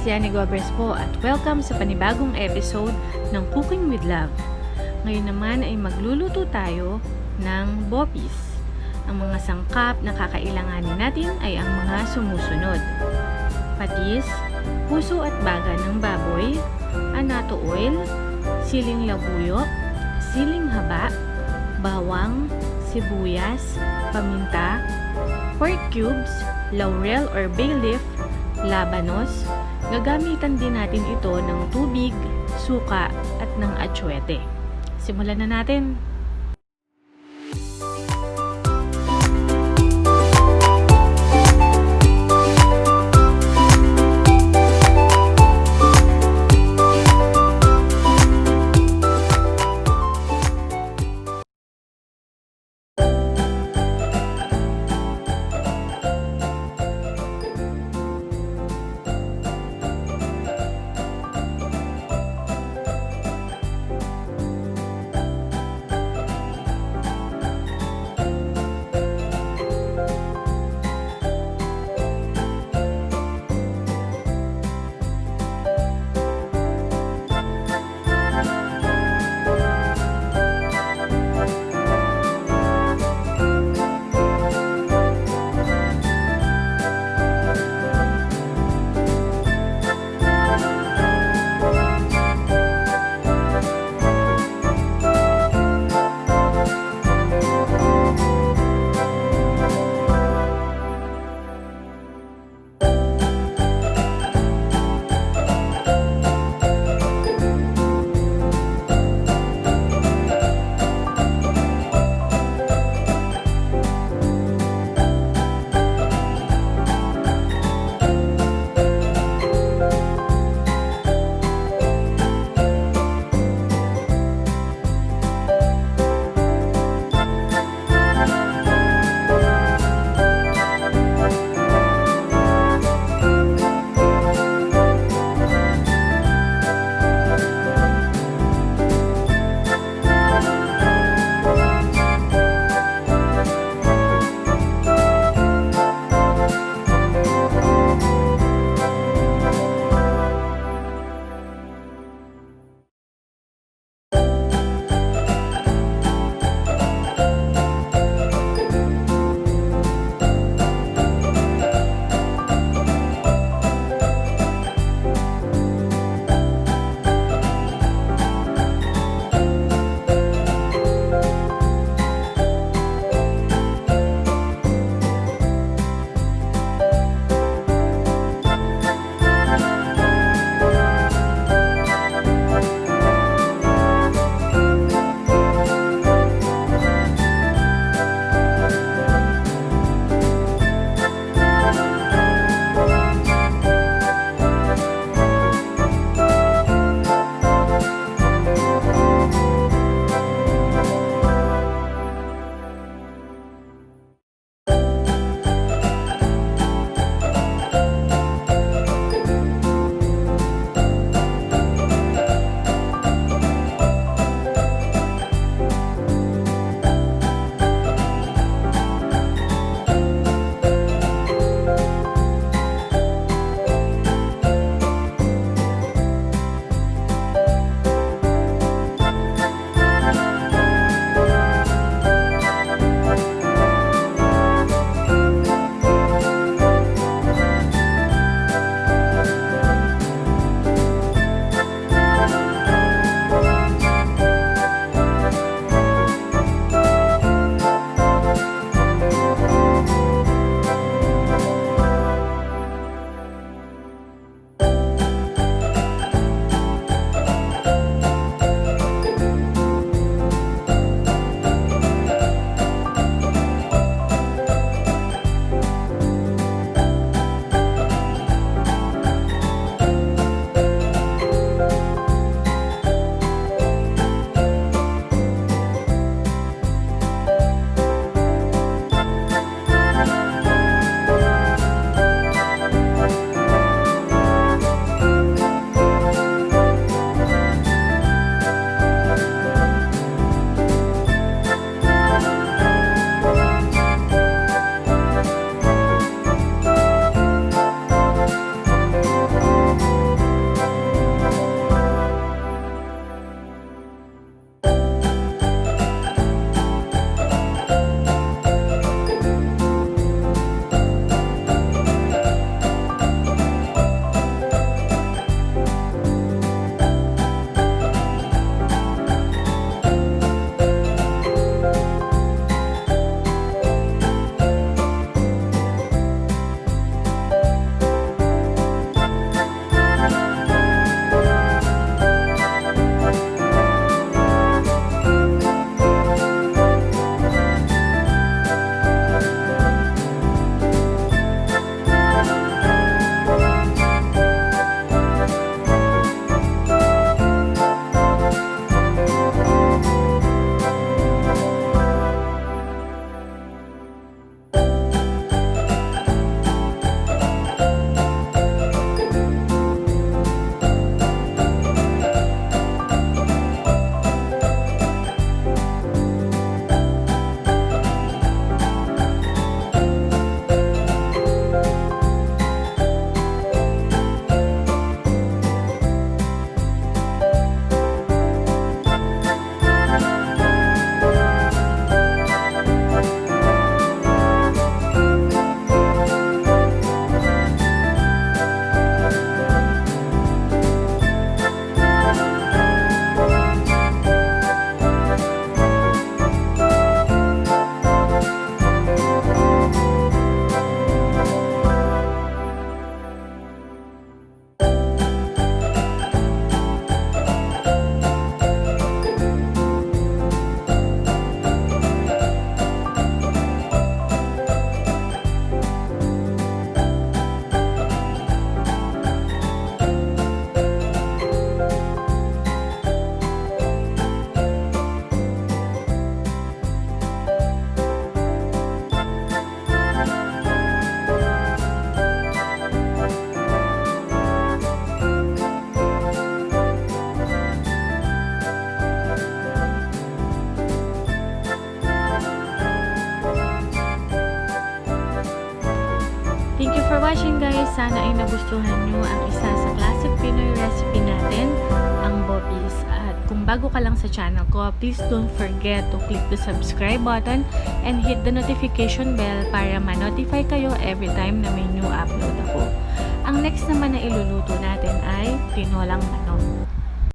Yani Gobres po at welcome sa panibagong episode ng Cooking with Love. Ngayon naman ay magluluto tayo ng bopis. Ang mga sangkap na kakailanganin natin ay ang mga sumusunod: patis, puso at baga ng baboy, annatto oil, siling labuyo, siling haba, bawang, sibuyas, paminta, pork cubes, laurel or bay leaf, labanos. Gagamitan din natin ito ng tubig, suka at ng atsuete. Simulan na natin! sana ay nagustuhan nyo ang isa sa classic Pinoy recipe natin, ang Bopis. At kung bago ka lang sa channel ko, please don't forget to click the subscribe button and hit the notification bell para ma-notify kayo every time na may new upload ako. Ang next naman na iluluto natin ay tinolang manok.